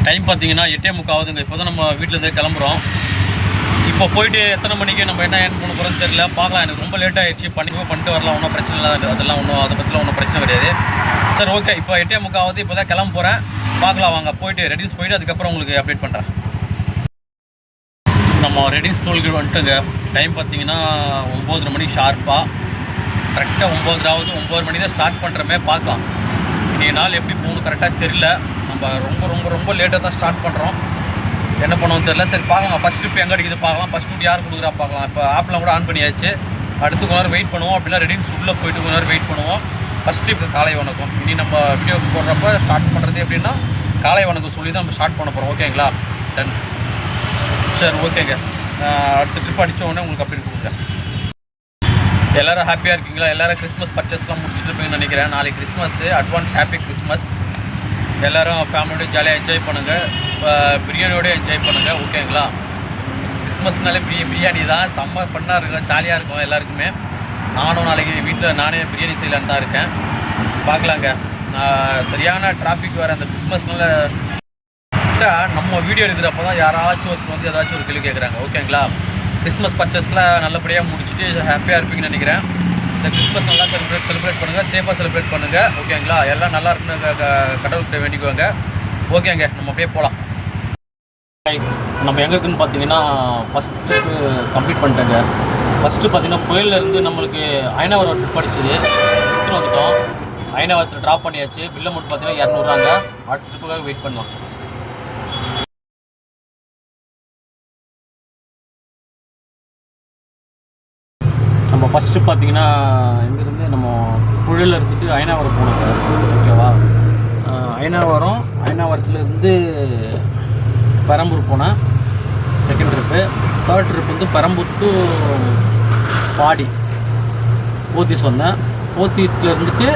Time பார்த்தீங்கன்னா 8:45 ஆகுதுங்க. இப்போ தான் நம்ம வீட்டிலேருந்தே கிளம்புறோம். இப்போ போயிட்டு எத்தனை மணிக்கு நம்ம என்ன பண்ண போகிறோம்னு தெரியல. பார்க்கலாம். எனக்கு ரொம்ப லேட் ஆகிடுச்சு. பண்ணிட்டு வரலாம், ஒன்றும் பிரச்சனை இல்லை. அதெல்லாம் அதை பற்றிலாம் ஒன்றும் பிரச்சனை கிடையாது. சரி, ஓகே. இப்போ 8:45 ஆகுது. இப்போ தான் கிளம்ப போகிறேன். பார்க்கலாம் வாங்க. போயிட்டு ரெடில்ஸ் போயிட்டு அதுக்கப்புறம் உங்களுக்கு அப்டேட் பண்ணுறேன். நம்ம ரெடில்ஸ் டோல்கேட் வந்துட்டுங்க. டைம் பார்த்தீங்கன்னா 9:30 மணிக்கு ஷார்ப்பாக. கரெக்டாக 9:30 ஆகுது. 9 மணி தான் ஸ்டார்ட் பண்ணுறமே. பார்க்கலாம். இன்றைக்கி நாள் எப்படி போகணும் கரெக்டாக தெரியல. நம்ம ரொம்ப ரொம்ப ரொம்ப லேட்டாக தான் ஸ்டார்ட் பண்ணுறோம். என்ன பண்ணுவோம் தெரியல. சரி பார்க்கலாம். ஃபஸ்ட் ட்ரிப் எங்கே அடிக்குது பார்க்கலாம். ஃபஸ்ட் ட்ரிப் யார் கொடுக்குறா பார்க்கலாம். இப்போ ஆப்லாம் கூட ஆன் பண்ணியாச்சு. அடுத்து கொஞ்ச நேரம் வெயிட் பண்ணுவோம். அப்படின்னா ரெடில்ஸ் உள்ளே போயிட்டு கொஞ்ச நேரம் வெயிட் பண்ணுவோம். ஃபஸ்ட் ட்ரிப் காலை வணக்கம். இனி நம்ம வீடியோ போடுறப்ப ஸ்டார்ட் பண்ணுறது எப்படின்னா காலை வணக்கம் சொல்லி தான் நம்ம ஸ்டார்ட் பண்ண போகிறோம். ஓகேங்களா? டன். சரி, ஓகேங்க. அடுத்த ட்ரிப் அடித்த உடனே உங்களுக்கு அப்படி கொடுக்குறேன். எல்லோரும் ஹாப்பியாக இருக்கீங்களா? எல்லோரும் கிறிஸ்மஸ் பர்ச்சேஸ்லாம் முடிச்சுட்டு இருப்பீங்கன்னு நினைக்கிறேன். நாளைக்கு கிறிஸ்மஸ்ஸு. Advance happy Christmas. எல்லோரும் ஃபேமிலியோட ஜாலியாக என்ஜாய் பண்ணுங்கள். இப்போ பிரியாணியோடு என்ஜாய் பண்ணுங்கள். ஓகேங்களா? கிறிஸ்மஸ்னாலே பிரியாணி தான். செம்ம ஃபன்னாக இருக்கும், ஜாலியாக இருக்கும் எல்லாருக்குமே. நானும் நாளைக்கு வீட்டில் நானே பிரியாணி செய்யலான்னு தான் இருக்கேன். பார்க்கலாங்க. சரியான டிராஃபிக் வேறு அந்த கிறிஸ்மஸ்னால. நம்ம வீடியோ எடுக்கிறப்போ தான் யாராச்சும் ஒருத்தர் வந்து ஏதாச்சும் ஒரு கேள்வி கேட்குறாங்க. ஓகேங்களா? கிறிஸ்மஸ் பர்ச்சேஸில் நல்லபடியாக முடிச்சுட்டு ஹாப்பியாக இருப்பீங்கன்னு நினைக்கிறேன். இந்த கிறிஸ்மஸ் நல்லா செலிப்ரேட் பண்ணுங்கள். சேஃபாக செலிப்ரேட் பண்ணுங்கள். ஓகேங்களா? எல்லாம் நல்லா இருக்குன்னு கடவுள்கிட்ட வேண்டிக்குவாங்க. ஓகேங்க, நம்ம அப்படியே போகலாம். நம்ம எங்கே இருக்குன்னு பார்த்தீங்கன்னா ஃபஸ்ட்டு கம்ப்ளீட் பண்ணிட்டேங்க. ஃபஸ்ட்டு பார்த்தீங்கன்னா புயல்லேருந்து நம்மளுக்கு அயனாவரம் ட்ரிப் அடிச்சுது. எடுத்துகிட்டு வந்துட்டோம். அயனாவரத்தில் ட்ராப் பண்ணியாச்சு. பில்லை மட்டும் பார்த்தீங்கன்னா 200 அடுத்த ட்ரிப்புக்காக வெயிட் பண்ணலாம். நம்ம ஃபஸ்ட்டு பார்த்தீங்கன்னா இங்கேருந்து நம்ம புழலில் இருந்துட்டு அயனாவரம் போனோங்க. ஓகேவா? அயனாவரத்துலேருந்து பெரம்பூர் போனேன். Second trip. தேர்ட் ட்ரிப் வந்து பெரம்பூர் டு பாடி போத்தீஸ் வந்தேன். போத்தீஸில் இருந்துட்டு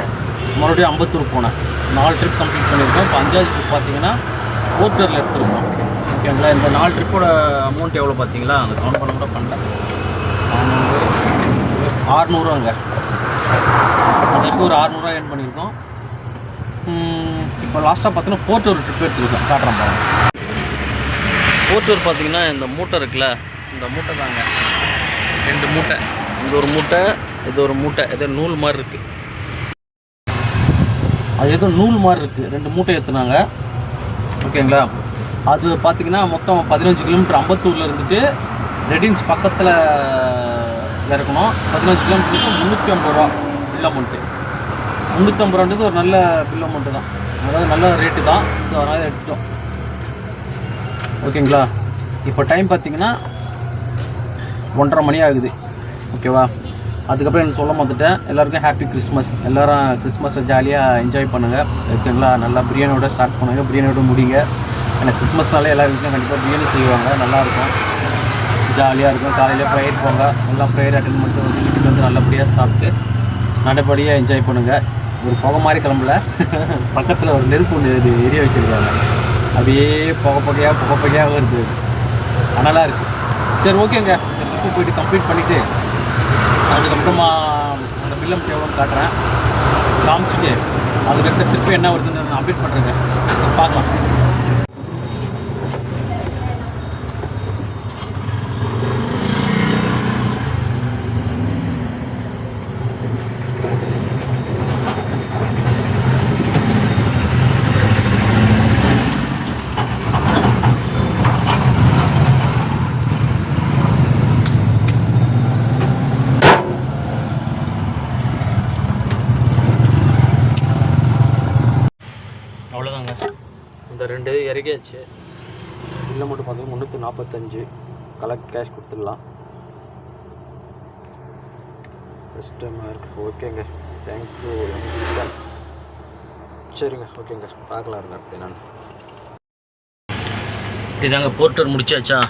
மறுபடியும் அம்பத்தூர் போனேன். 4 ட்ரிப் கம்ப்ளீட் பண்ணியிருக்கோம். இப்போ 5வது ட்ரிப் பார்த்தீங்கன்னா போத்தூரில் எடுத்துருக்கோம். ஓகேங்களா? இந்த 4 ட்ரிப்போட அமௌண்ட் எவ்வளோ பார்த்தீங்களா? அந்த கவுண்ட் பண்ண கூட பண்ணேன். 600 அதுக்கு ஒரு 600 ஏர்ன் பண்ணியிருக்கோம். இப்போ லாஸ்ட்டாக பார்த்தீங்கன்னா போர்ட்டூர் ட்ரிப் எடுத்துருக்கோம். காட்டுறேன் பாருங்க. போர்ட்டூர் பார்த்தீங்கன்னா இந்த மூட்டை இருக்குல்ல, இந்த மூட்டை தாங்க. 2 மூட்டை. இது ஒரு மூட்டை, இது ஒரு மூட்டை. ஏதோ நூல் மாதிரி இருக்குது. அது ஏதோ நூல் மாதிரி இருக்குது. 2 மூட்டை ஏற்றுனாங்க. ஓகேங்களா? அது பார்த்திங்கன்னா மொத்தம் 15 கிலோமீட்டர். அம்பத்தூரில் இருந்துட்டு ரெடின்ஸ் பக்கத்தில் இறக்கணும். 15 கிலோமீட்டருக்கு 350 ரூபா பில் அமௌண்ட்டு. 350 ரூபான்றது ஒரு நல்ல பில் அமௌண்ட்டு தான். அதாவது நல்ல ரேட்டு தான். ஸோ அதனால் எடுத்துட்டோம். ஓகேங்களா? இப்போ டைம் பார்த்திங்கன்னா 1:30 மணி ஆகுது. ஓகேவா? அதுக்கப்புறம் எனக்கு சொல்ல மாட்டுட்டேன். எல்லாருக்கும் ஹாப்பி கிறிஸ்மஸ். எல்லோரும் கிறிஸ்மஸை ஜாலியாக என்ஜாய் பண்ணுங்கள். ஓகேங்களா? நல்லா பிரியாணியோட ஸ்டார்ட் பண்ணுங்கள், பிரியாணியோட முடிங்க. ஏன்னா கிறிஸ்மஸ்னாலே எல்லா வீட்லையும் கண்டிப்பாக பிரியாணி செய்வாங்க. நல்லாயிருக்கும், ஜாலியாக இருக்கும். காலையில் ப்ரேயர் போங்க. எல்லாம் ப்ரேயர் அட்டென்ட் பண்ணிட்டு வந்து வீட்டுக்கு வந்து நல்லபடியாக சாப்பிட்டு நல்லபடியாக என்ஜாய் பண்ணுங்கள். ஒரு புகை மாதிரி கிளம்பல. பக்கத்தில் ஒரு நெருப்பு ஒன்று எரிய வச்சுருக்காங்க. அப்படியே புகையாக வருது. நல்லா இருக்குது. சரி, ஓகேங்க. இந்த ட்ரிப்பு போய்ட்டு கம்ப்ளீட் பண்ணிவிட்டு அதுக்கப்புறமா அந்த பில்லம் எவ்வளோன்னு காட்டுறேன். காமிச்சிட்டு அதுக்கடுத்த ட்ரிப்பு என்ன வருதுன்னு நான் அப்டேட் பண்ணுறேங்க. பார்க்கலாம். அவ்வளோதாங்க. இந்த 2 இறக்கியாச்சு. பில்லை மட்டும் பார்த்தீங்கன்னா 345 கலெக்ட் கேஷ் கொடுத்துடலாம். ஃபஸ்ட் டைமாக இருக்குது. ஓகேங்க, தேங்க்யூ. சரிங்க, ஓகேங்க, பார்க்கலாம் இருங்க அடுத்து நான். இதாங்க போர்ட்டர் முடிச்சாச்சா?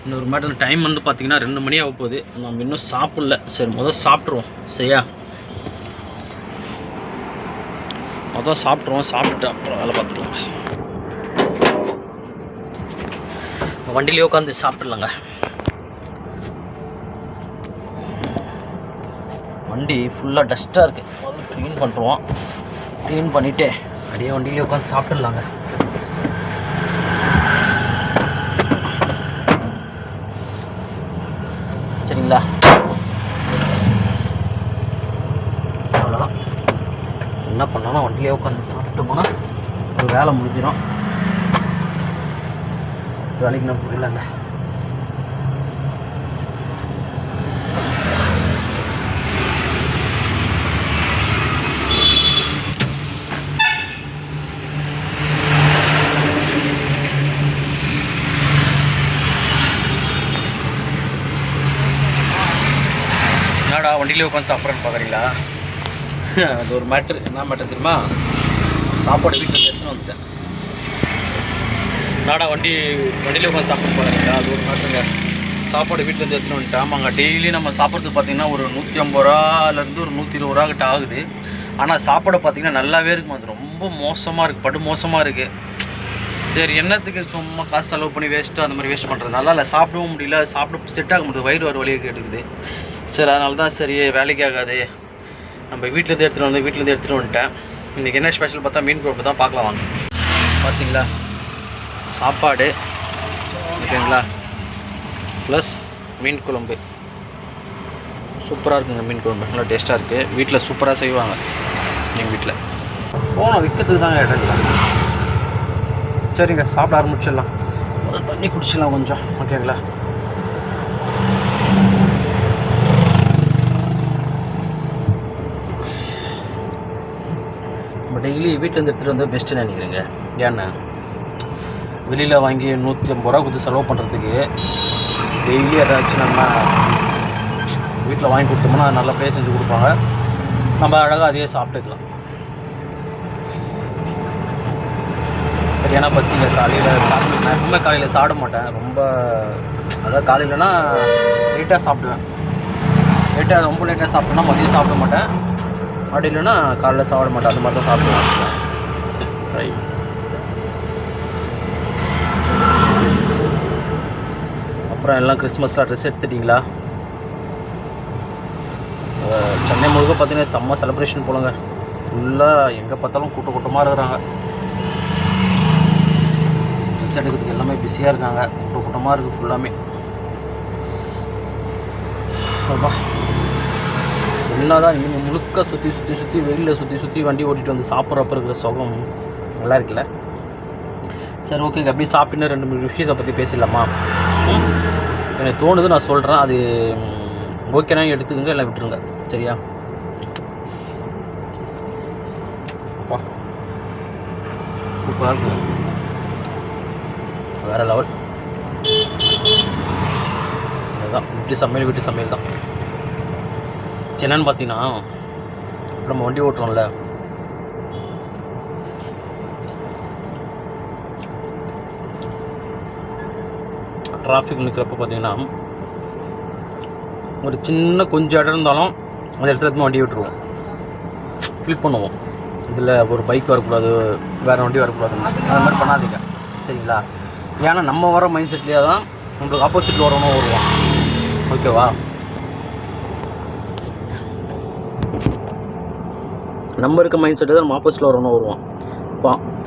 இன்னொரு மேட்டர் டைம் வந்து பார்த்திங்கன்னா 2 மணி ஆக போகுது. நம்ம இன்னும் சாப்பிடல. சரி, சாப்பிட்ருவோம். சரியா? சாப்பிட்ருவோம். சாப்பிட்டுட்டு அப்புறம் வேலை பார்த்துக்கலாம். வண்டியிலே உட்காந்து சாப்பிட்லாங்க. வண்டி ஃபுல்லாக டஸ்ட்டாக இருக்குது. வந்து க்ளீன் பண்ணுறோம். க்ளீன் பண்ணிவிட்டு அப்படியே வண்டியிலே உட்காந்து சாப்பிட்லாங்க. வேலை முடிஞ்சிடும். வேலைக்கு நான் போயிடலாங்க. என்னடா வண்டியிலே உட்காந்து சாப்பிட்றேன்னு பார்க்குறீங்களா? அது ஒரு மேட்ரு. என்ன மேட்ரு தெரியுமா? சாப்பாடு வீட்டில் எடுத்துன்னு வந்துட்டேன். என்னடா வண்டியிலே உட்காந்து சாப்பிட்டு பார்க்குறீங்களா? அது ஒரு மேட்ருங்க. சாப்பாடு வீட்டிலேருந்து எடுத்துன்னு வந்துட்டேன். ஆமாங்க, டெய்லி நம்ம சாப்பிட்றது பார்த்திங்கன்னா ஒரு 150 ரூபாலேருந்து ஒரு 120 ரூபா கிட்ட ஆகுது. ஆனால் சாப்பாடு பார்த்திங்கன்னா நல்லாவே இருக்கும். அது ரொம்ப மோசமாக இருக்குது, படு மோசமாக இருக்குது. சரி, என்னத்துக்கு சும்மா காசு செலவு பண்ணி வேஸ்ட்டு அந்த மாதிரி வேஸ்ட் பண்ணுறது? நல்லா இல்லை, சாப்பிடவும் முடியல, சாப்பிட செட் ஆக முடியாது, வயிறு வலி எடுக்குது. சரி, அதனால தான் சரி வேலைக்கு ஆகாது, நம்ம வீட்டிலேருந்து எடுத்துகிட்டு வந்துட்டேன். இன்றைக்கி என்ன ஸ்பெஷல் பார்த்தா மீன் குழம்பு தான். பார்க்கலாம் வாங்க. பார்த்தீங்களா, சாப்பாடு ஓகேங்களா, ப்ளஸ் மீன் குழம்பு. சூப்பராக இருக்குங்க மீன் குழம்பு, நல்லா டேஸ்ட்டாக இருக்குது. வீட்டில் சூப்பராக செய்வாங்க எங்கள் வீட்டில். ஃபோனை விற்கிறதுக்கு தாங்க இடம். சரிங்க, சாப்பிட ஆரம்பிச்சிடலாம். தண்ணி குடிச்சிடலாம் கொஞ்சம், ஓகேங்களா. நம்ம டெய்லி வீட்டிலேருந்து எடுத்துகிட்டு வந்து பெஸ்ட்டுன்னு நினைக்கிறேங்க. ஏன்னா வெளியில் வாங்கி 150 ரூபா கொடுத்து செலவு பண்ணுறதுக்கு டெய்லி ஏதாச்சும் நம்ம வீட்டில் வாங்கி கொடுத்தோம்னா நல்லா ப்ளே செஞ்சு கொடுப்பாங்க. நம்ம அழகாக அதையே சாப்பிட்டுக்கலாம். சரியான பசிங்க. காலையில் சாப்பிட்டு நான் எப்பவுமே காலையில் சாப்பிட மாட்டேன். ரொம்ப அதாவது காலையிலனா லேட்டாக சாப்பிடுவேன். ரொம்ப லேட்டாக சாப்பிட்டோன்னா மதியம் சாப்பிட மாட்டேன். அப்படி இல்லைன்னா காலையில் சாப்பிட மாட்டேன். அந்த மாதிரி தான் சாப்பிடுவேன். அப்புறம் எல்லாம் கிறிஸ்மஸில் ட்ரெஸ் எடுத்துட்டிங்களா? சென்னை முழுக்க பார்த்தீங்கன்னா செம்ம செலிப்ரேஷன் போலங்க. ஃபுல்லாக எங்கே பார்த்தாலும் கூட்டமாக இருக்கிறாங்க. ட்ரெஸ் எடுக்கிறதுக்கு எல்லாமே பிஸியாக இருக்காங்க. கூட்டமாக இருக்குது ஃபுல்லாமே. என்னதான் நீங்கள் முழுக்க சுற்றி வெளியில் சுற்றி வண்டி ஓட்டிகிட்டு வந்து சாப்பிட்றப்ப இருக்கிற சுகம் நல்லா இருக்குல்ல? சரி, ஓகேங்க. அப்படியே சாப்பிட்டுன்னு 2-3 விஷயத்தை பற்றி பேசிடலாமா? எனக்கு தோணுது, நான் சொல்கிறேன். அது ஓகேனா எடுத்துக்கோங்க, எல்லாம் விட்டுருங்க. சரியா? அப்பா சூப்பராக இருக்குங்க, வேறு லெவல். அதுதான் வீட்டு சமையல் தான். என்னன்னு பார்த்தீங்கன்னா, நம்ம வண்டி ஓட்டுறோம்ல, டிராஃபிக் நிற்கிறப்ப பார்த்தீங்கன்னா ஒரு சின்ன கொஞ்சம் இடம் இருந்தாலும் அந்த இடத்துல எடுத்து வண்டி விட்டுருவோம், ஃபில் பண்ணுவோம். இதில் ஒரு பைக் வரக்கூடாது, வேறு வண்டி வரக்கூடாது, அந்த மாதிரி பண்ணாதீங்க. சரிங்களா? ஏன்னா நம்ம வர மைண்ட் செட்லேயே தான் நம்மளுக்கு ஆப்போசிட்டில் வரணும் வருவான். ஓகேவா? நம்ம இருக்க மைண்ட் செட்டு தான் நம்ம ஆப்போசிட்டில் வரணும் வருவான்.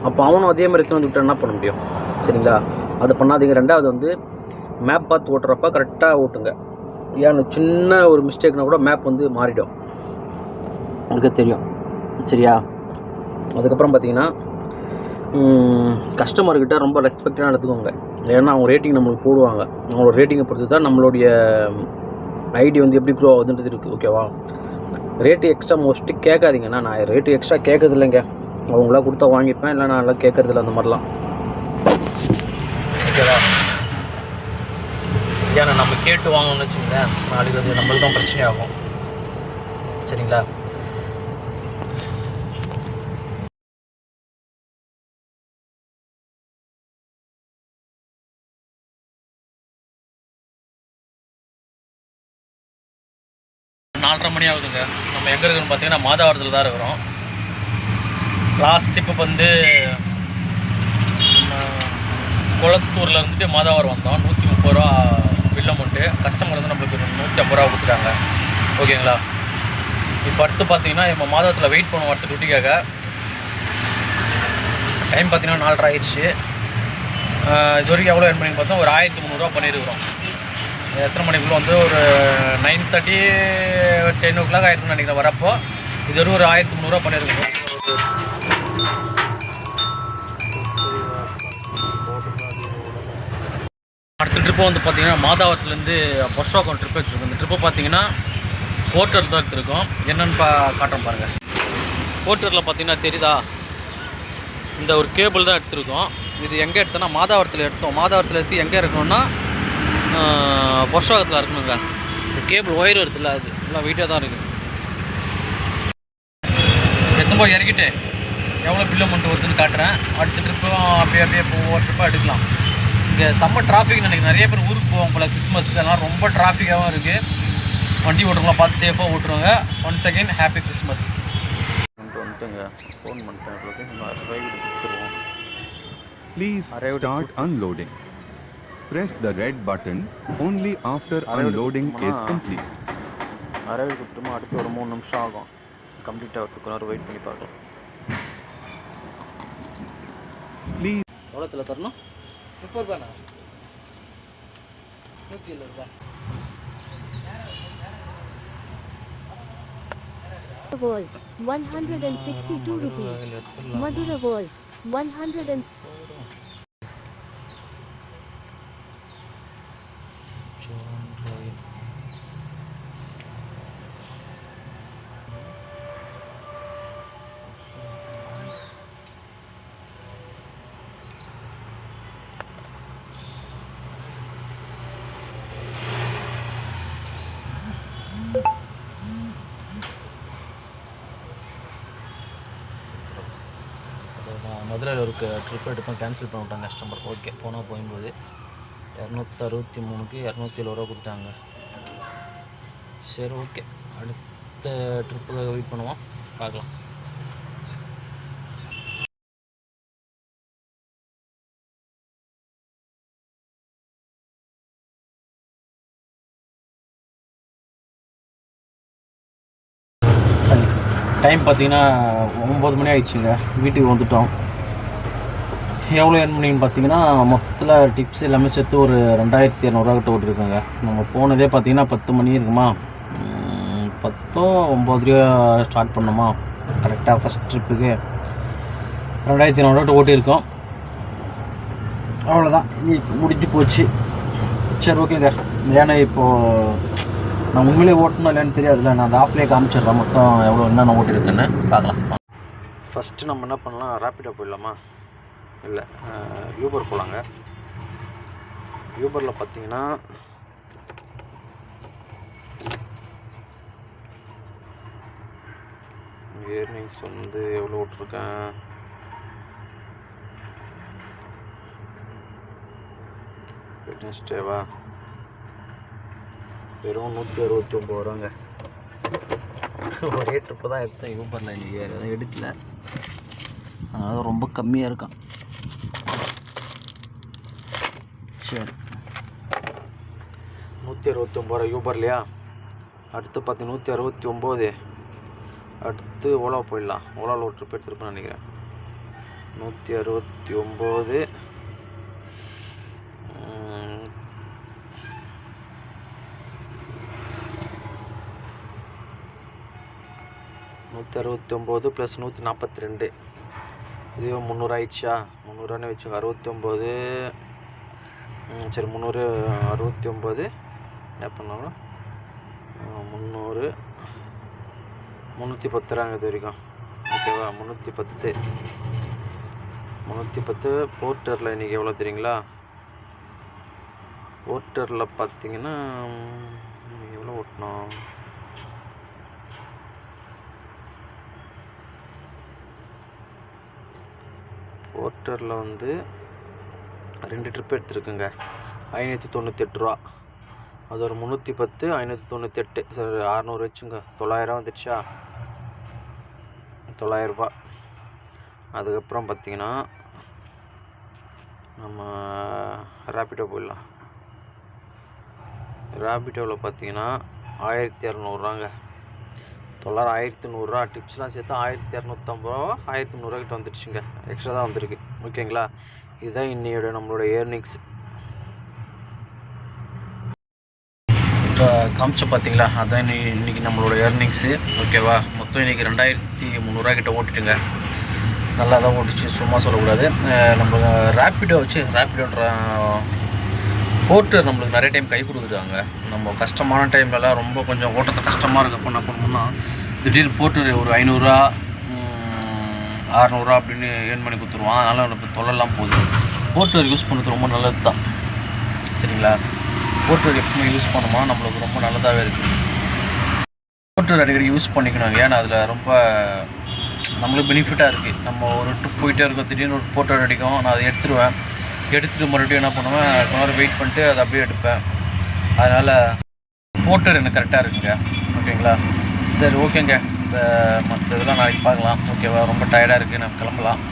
அப்போ அவனும் அதே மாதிரி எடுத்து வந்து விட்டால் என்ன பண்ண முடியும்? சரிங்களா? அதை பண்ணாதீங்க. ரெண்டாவது வந்து மேப் பார்த்து ஓட்டுறப்ப கரெக்டாக ஓட்டுங்க. ஏன்னா சின்ன ஒரு மிஸ்டேக்னா கூட மேப் வந்து மாறிடும், உங்களுக்கு தெரியும். சரியா? அதுக்கப்புறம் பார்த்தீங்கன்னா கஸ்டமர்கிட்ட ரொம்ப ரெஸ்பெக்டாக எடுத்துக்கோங்க. ஏன்னா அவங்க ரேட்டிங் நம்மளுக்கு போடுவாங்க. அவங்களோட ரேட்டிங்கை பொறுத்து தான் நம்மளுடைய ஐடி வந்து எப்படி க்ரோ ஆகுதுன்றது இருக்குது. ஓகேவா? ரேட்டு எக்ஸ்ட்ரா மோஸ்ட்டு கேட்காதீங்கண்ணா. நான் ரேட்டு எக்ஸ்ட்ரா கேட்கறது இல்லைங்க. அவங்களா கொடுத்தா வாங்கிப்பேன், இல்லை நான் எல்லாம் கேட்கறதில்ல அந்த மாதிரிலாம். ஓகேவா? ஏன்னா நம்ம கேட்டு வாங்கணும்னு வச்சுக்கோங்களேன், நாளைக்கு அது நம்மளுக்கு தான் பிரச்சனையாகும். சரிங்களா? நாலரை மணி ஆகுதுங்க. நம்ம எங்கே இருக்குன்னு பார்த்தீங்கன்னா மாதாவரத்தில் தான் இருக்கிறோம். லாஸ்ட் ட்ரிப்பு வந்து குளத்தூரில் இருந்துட்டு மாதாவரம் வந்தோம். 130 ரூபா பில் அமௌண்ட்டு. கஸ்டமர் வந்து நம்மளுக்கு 150 ரூபா கொடுத்துட்டாங்க. ஓகேங்களா? இப்போ அடுத்து பார்த்தீங்கன்னா இப்போ மாதாவரத்தில் வெயிட் பண்ணுவோம் அடுத்த டியூட்டிக்காக. டைம் பார்த்தீங்கன்னா 4:30 ஆயிடுச்சு. இது வரைக்கும் எவ்வளோ ஏர்ன் பண்ணி பார்த்தோம், ஒரு 1300 ரூபா பண்ணியிருக்கிறோம். எத்தனை மணிக்குள்ளே வந்து ஒரு 9:30 10 o'clock ஆகிருக்குன்னு நினைக்கிறேன் வரப்போ. இது வரைக்கும் ஒரு 1300 ரூபா பண்ணியிருக்கோம். ட்ரிப்பு வந்து பார்த்திங்கன்னா மாதாவரத்துலேருந்து பொஷோகம் ட்ரிப் வச்சுருக்கோம். இந்த ட்ரிப்பு பார்த்திங்கன்னா போர்ட்டர் தான் எடுத்துருக்கோம். என்னென்னு காட்டுறோம் பாருங்கள். போர்ட்டரில் பார்த்திங்கன்னா தெரியுதா, இந்த ஒரு கேபிள் தான் எடுத்துருக்கோம். இது எங்கே எடுத்தோன்னா மாதாவரத்தில் எடுத்தோம். மாதாவரத்தில் எடுத்து எங்கே இருக்கணும்னா பொஷோகத்தில் இருக்கணுங்க. இந்த கேபிள் ஒயர் இருக்குல்ல, அது எல்லாம் வெயிட்டாக தான் இருக்குது. எத்தனை போய் இறக்கிட்டு எவ்வளோ பில் அமௌண்ட் வருதுன்னு காட்டுறேன். அடுத்த ட்ரிப்பும் அப்படியே ஒவ்வொரு ட்ரிப்பாக எடுக்கலாம். இங்கே செம்ம டிராஃபிக் நினைக்கிறேன். நிறைய பேர் ஊருக்கு போவாங்க போல் கிறிஸ்மஸ்க்கு. அதனால் ரொம்ப டிராஃபிக்காகவும் இருக்குது. வண்டி ஓட்டுறவங்களாம் பார்த்து சேஃபாக ஓட்டுருவாங்க. Once again happy Christmas. வந்துட்டுங்க, ஃபோன் பண்ணிட்டேன். ரைடு கொடுத்துருவோம். Please start unloading. Press the red button only after unloading is complete. Ride கொடுத்துருமா. அடுத்து ஒரு 3 நிமிஷம் ஆகும் கம்ப்ளீட் ஆகிறதுக்கு. வெயிட் பண்ணி பார்க்கலாம். Please. எவ்வளோத்தில் தரணும்? 30 ரூபாண்ணா. 107 ரூபா. World 162 rupees. Madura World 100. மதுரையில் ஒரு ட்ரிப் எடுப்போம், கேன்சல் பண்ணிவிட்டாங்க கஸ்டமர். ஓகே, போனால் போகும்போது 263க்கு 207 ரூபா கொடுத்தாங்க. சரி, ஓகே, அடுத்த ட்ரிப்புக்கு வெயிட் பண்ணுவோம், பார்க்கலாம். டைம் பார்த்தீங்கன்னா 9 மணி ஆயிடுச்சுங்க. வீட்டுக்கு வந்துட்டோம். எவ்வளோ ஏர்ன் பண்ணிங்கன்னு பார்த்தீங்கன்னா மொத்தத்தில் டிப்ஸ் எல்லாமே சேர்த்து ஒரு 2200 கிட்ட ஓட்டிருக்கோங்க. நம்ம போனதே பார்த்தீங்கன்னா 10 மணி இருக்குமா, 9:30 ஸ்டார்ட் பண்ணோமா. கரெக்டாக ஃபஸ்ட் ட்ரிப்புக்கு 2200 கிட்ட ஓட்டியிருக்கோம். அவ்வளோதான், முடிஞ்சு போச்சு. சரி, ஓகேங்க. ஏன்னா இப்போது நான் உண்மையிலே ஓட்டணும் இல்லைன்னு தெரியாதுல்ல, நான் அந்த ஆஃப்லேயே காமிச்சிடுறேன் மொத்தம் எவ்வளோ என்னென்ன ஓட்டியிருக்கேன்னு பார்க்கலாம். ஃபஸ்ட்டு நம்ம என்ன பண்ணலாம், ரேப்பிடோ போயிடலாமா? இல்லை, யூபர் போகலாங்க. யூபரில் பார்த்தீங்கன்னா இயர்னிங்ஸ் வந்து எவ்வளோ ஓட்டிருக்கேன், வெட்னஸ்டேவா, வெறும் 169 ரூபாங்க. ஒரே ட்ரிப்பு தான் எடுத்தேன் யூபரில், இன்றைக்கி எதுவும் எடுக்கல. அதனால் ரொம்ப கம்மியாக இருக்கான். சரி, 169 ரூபா யூபர்லையா. அடுத்து பார்த்து 169. அடுத்து ஓலா போயிடலாம். ஓலாவில் ஒரு ட்ரிப் எடுத்துருப்பேன்னு நினைக்கிறேன். 169. 169 + 142, இதுவே 300 ஆயிடுச்சா? 300 வச்சுக்கோங்க. 69. சரி, 369 என்ன பண்ணாலும் 300 310 ரூபாங்க இது வரைக்கும். ஓகேவா? 310 போர்ட்டரில் இன்றைக்கி எவ்வளோ தெரியுங்களா? போர்ட்டரில் பார்த்தீங்கன்னா எவ்வளோ ஓட்டணும், போர்ட்டரில் வந்து 2 ட்ரிப் எடுத்துருக்குங்க. 598 ரூபா. அது ஒரு 310, 598. சரி, 600 வச்சுங்க. 900 வந்துடுச்சா? 900 ரூபா. அதுக்கப்புறம் பார்த்தீங்கன்னா நம்ம ரேப்பிடோ போயிடலாம். ரேப்பிடோவில் பார்த்தீங்கன்னா 1200 ரூபாங்க. 1100 ரூபா டிப்ஸ்லாம் சேர்த்து 1250 ரூபா, 1300 கிட்ட வந்துடுச்சுங்க. எக்ஸ்ட்ரா தான் வந்திருக்கு. ஓகேங்களா? இதுதான் இன்னையோட நம்மளோட ஏர்னிங்ஸ். இப்போ காமிச்ச பார்த்தீங்களா, அதுதான் இன்றைக்கி நம்மளோட ஏர்னிங்ஸு. ஓகேவா? மொத்தம் இன்றைக்கி 2300 கிட்ட ஓட்டிட்டுங்க. நல்லா தான் ஓட்டிச்சு, சும்மா சொல்லக்கூடாது. நம்ம ரேப்பிடோ வச்சு ரேப்பிடோன்ற போர்ட்டர் நம்மளுக்கு நிறைய டைம் கை கொடுக்குறாங்க. நம்ம கஷ்டமான டைம்லலாம் ரொம்ப கொஞ்சம் ஓட்டத்தை கஷ்டமாக இருக்கப்போ என்ன பண்ணணும்னா திடீர்னு போர்ட்டர் ஒரு 500 600 அப்படின்னு ஏர்ன் பண்ணி கொடுத்துருவான். அதனால் நமக்கு தொல்லலாம் போகுது. போர்ட்டர் யூஸ் பண்ணுறது ரொம்ப நல்லது தான், சரிங்களா? போர்ட்டர் எப்பவுமே யூஸ் பண்ணோமா நம்மளுக்கு ரொம்ப நல்லதாகவே இருக்குது. போர்ட்டர் அடிக்கடி யூஸ் பண்ணிக்கணுங்க. ஏன்னா அதில் ரொம்ப நம்மளுக்கு பெனிஃபிட்டாக இருக்குது. நம்ம ஒரு ட்ரிப் போயிட்டே இருக்கோம், திடீர்னு ஒரு போர்ட்டர் அடிக்கும், நான் அதை எடுத்துகிட்டு மறுபடியும் என்ன பண்ணுவேன், கொஞ்ச நேரம் வெயிட் பண்ணிட்டு அதை அப்படியே எடுப்பேன். அதனால் போர்ட்டர் எனக்கு கரெக்டாக இருக்குங்க. ஓகேங்களா? சரி, ஓகேங்க. இந்த மற்ற இதெல்லாம் நாளைக்கு பார்க்கலாம். ஓகேவா? ரொம்ப டயர்டாக இருக்குது, நான் கிளம்பலாம்.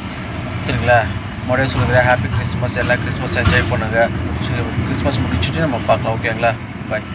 சரிங்களா? மறுபடியும் சொல்லுங்கள், ஹாப்பி கிறிஸ்மஸ். எல்லாம் கிறிஸ்மஸ் என்ஜாய் பண்ணுங்கள். கிறிஸ்மஸ் முடிச்சுட்டு நம்ம பார்க்கலாம். ஓகேங்களா? பாய்.